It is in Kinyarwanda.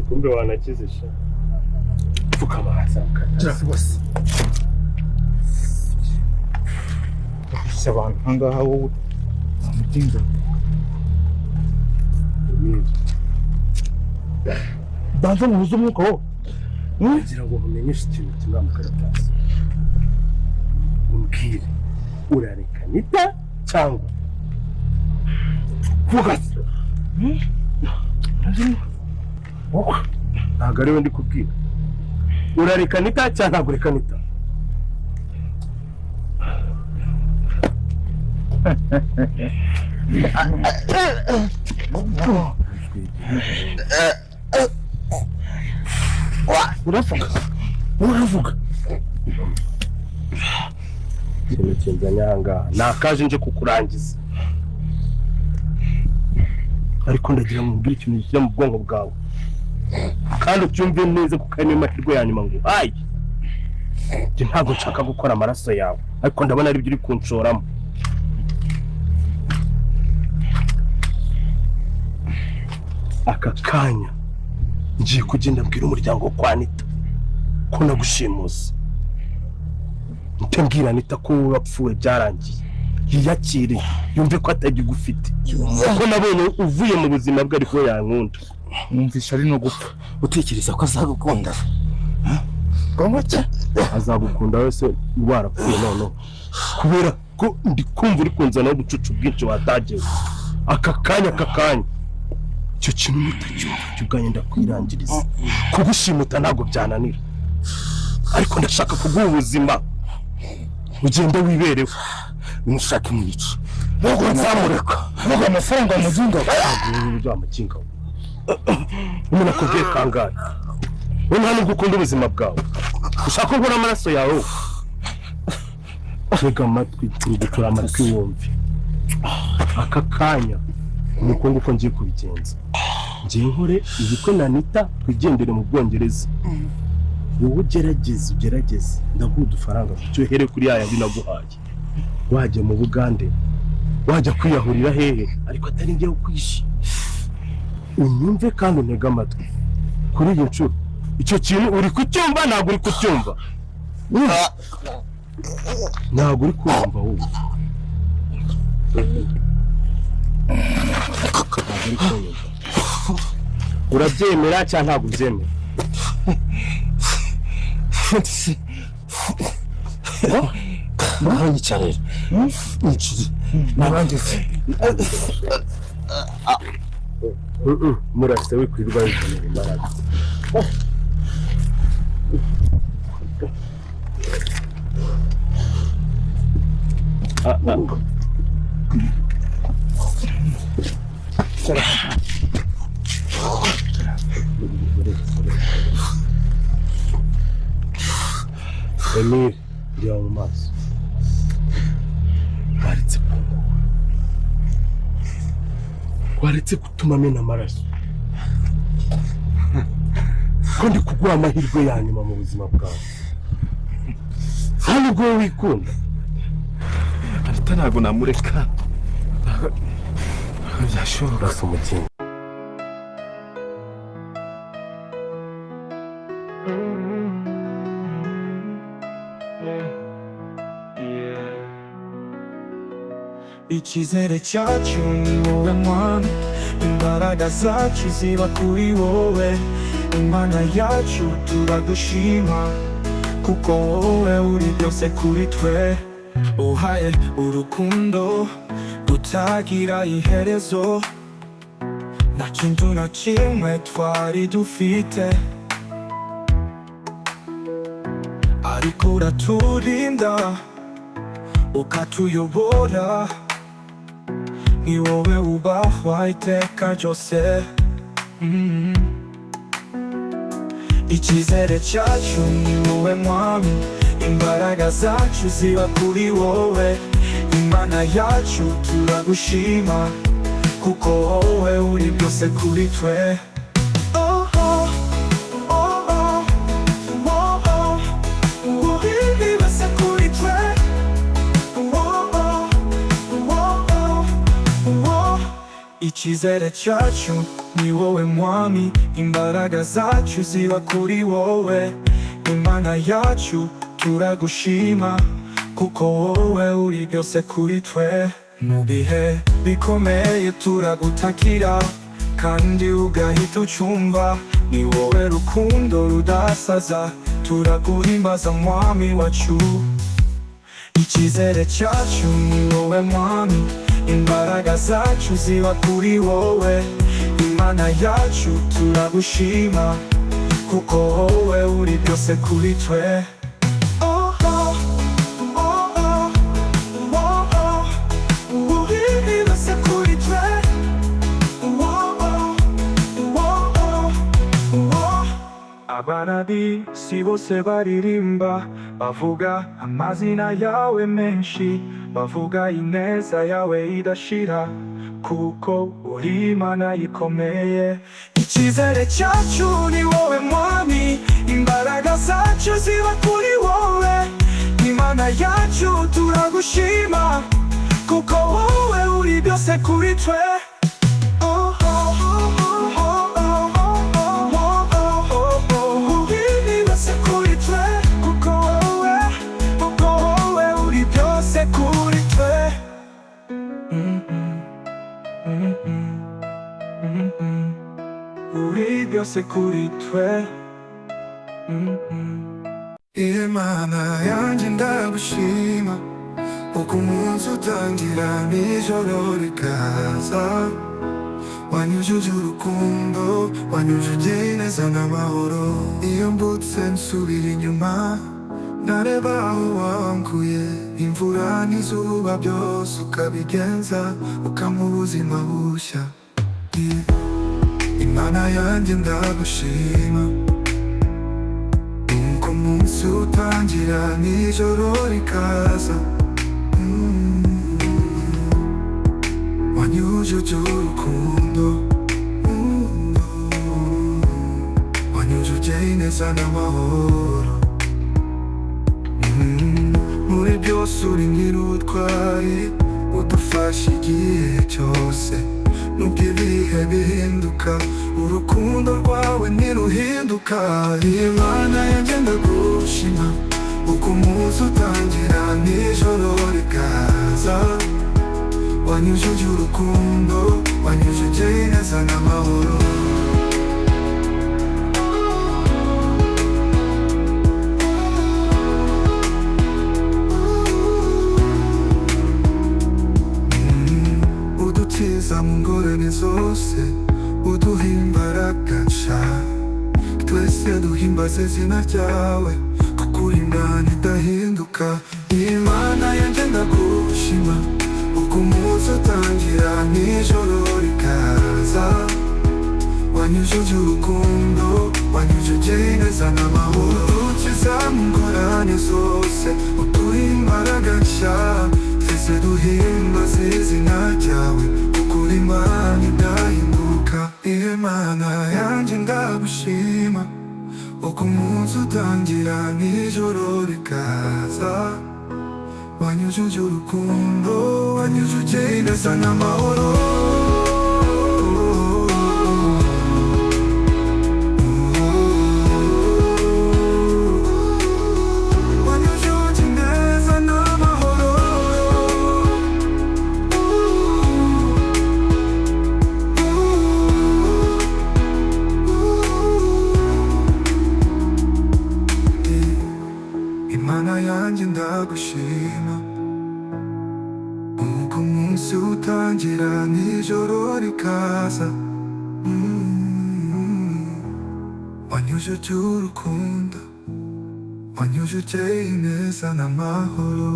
kumbe wanakizisha fuka amazi akajya bose bafise abantu hangaha wowe amutinda banza muhuze umwuka wo ngira ngo umenyeshe ikintu kimwe mu karatasi umbwire urareka Anita cyangwa vuga ntabwo ariwe ndi kubwira urareka Anita cyangwa ntabwo ureka Anita uravuga ikintu kinzanye ahangaha nakaje nje kukurangiza ariko ndagira ngo mbwire ikintu gishyira mu bwonko bwawe kandi ucyumve neza kuko ari amahirwe ya nyuma ngo hayi njye ntabwo nshaka gukora amaraso yawe ariko ndabona ari byo uri kunshoramo aka kanya ngiye kugenda mbwira umuryango kwa Anita ko nagushimuze mbwira Anita ko wapfuye byarangiye yiyakire yumve ko atagigufite ko nabonye uvuye mu buzima bwe ariko yankunda numvisha ari no gupfa utekereza ko azagukunda Gomotse azagukunda wese warapfuye none kubera ko ndi kumva uri kunzana ubucucu bwinshi watagiye aka kanya icyo kintu mutacyumva cyuganye ndakwirangiriza kugushimuta ntabwo byananira ariko ndashaka kuguha ubuzima ugenda wiberewe nushaka imwica ntabwo nzamureka ntabwo amafaranga muzinga ntabwo amakinga umuntu akubwiye kangahe wowe nta nubwo ukunda ubuzima bwawe ushaka ko nkora amaraso yawe tega amatwi gutura amatwi wumve aka kanya ni uko nguko ngiye kubigenza ngiye nkore ibikwe na Anita twigendere mu Bwongereza wowe ugerageze ndaguha udufaranga ducyohere kuri ya yandi naguhaye wajya mu Bugande wajya kwiyahurira hehe ariko atari ngiye kwishi unyumve kandi untege amatwi kuri iyo nshuro icyo kintu uri kucyumva ntabwo uri kucyumva ntabwo uri kumva wowe urabyemera cyangwa ntabwo ubyemera ntayicarira niciri nabanditse murase wikwirirwa wizanira imbaraga Emir, reba mu maso waretse gutuma mena amaraso ko ndi kuguha amahirwe ya nyuma mu buzima bwawe hano ubwo wikunda Anita ntabwo namureka byashoboka urasa umutima icyizere cyacu ni wowe mwana imbaraga zacu ziba kuri wowe imana yacu turagushima kuko wowe uri byose kuri twe uhaye urukundo rutagira iherezo nta kintu na kimwe twari dufite ariko uraturinda ukatuyobora ni wowe ubahwa iteka ryose icyizere cyacu ni wowe mwami imbaraga zacu ziba kuri wowe imana yacu turagushima kuko wowe uri byose kuri twe icyizere cyacu ni wowe mwami, imbaraga zacu ziba kuri wowe. Imana yacu turagushima, kuko wowe uri byose kuri twe. Mu bihe bikomeye turagutakira, kandi ugahita ucumva. Ni wowe rukundo rudasaza, turaguhimbaza mwami wacu. Icyizere cyacu ni wowe mwami, imbaraga zacu ziba kuri wowe. Imana yacu turagushima, kuko wowe uri byose kuri twe. Abana b'isi bose baririmba, bavuga amazina yawe menshi, bavuga ineza yawe idashira, kuko uri Imana ikomeye. Icyizere cyacu ni wowe mwami, imbaraga zacu ziba kuri wowe. Imana yacu turagushima, kuko wowe uri byose kuri twe. Uri byose kuri twe. Imana yanjye ndagushima, uko umunsi utangira n'ijoro rikaza. Wanyujuje urukundo, wanyujuje ineza n'amahoro. Iyo mbutse nsubira inyuma, nareba aho wankuye. Imvura n'izuba byose ukabigenza, ukampa ubuzima bushya. Imana yanjye ndagushima, uko umunsi utangira n'ijoro rikaza. Wanyujuje urukundo, wanyujuje ineza n'amahoro. Muri byose uri nyir'ubutwari, udufasha igihe cyose. Nubwo ibihe bihinduka, urukundo rwawe ntiruhinduka. Imana yanjye ndagushima, uko umunsi utangira n'ijoro rikaza. Wanyujuje urukundo, wanyujuje ineza n'amahoro. Udukiza mu ngorane zose, uduha imbaraga nshya. Twese duhimbaze izina ryawe, kuko uri Imana idahinduka. Imana yanjye ndagushima, uko umunsi utangira n'ijoro rikaza. Wanyujuje urukundo, wanyujuje ineza n'amahoro. Udukiza mu ngorane zose, uduha imbaraga nshya. Twese duhimbaze izina ryawe, kuko uri Imana idahinduka. Imana yanjye ndagushima, uko umunsi utangira n'ijoro rikaza. Wanyujuje urukundo, wanyujuje ineza n'amahoro. Wanyujuje ineza n'amahoro. Imana yanjye ndagushima, uko umunsi utangira n'ijoro rikaza. Wanyujuje urukundo, wanyujuje ineza n'amahoro.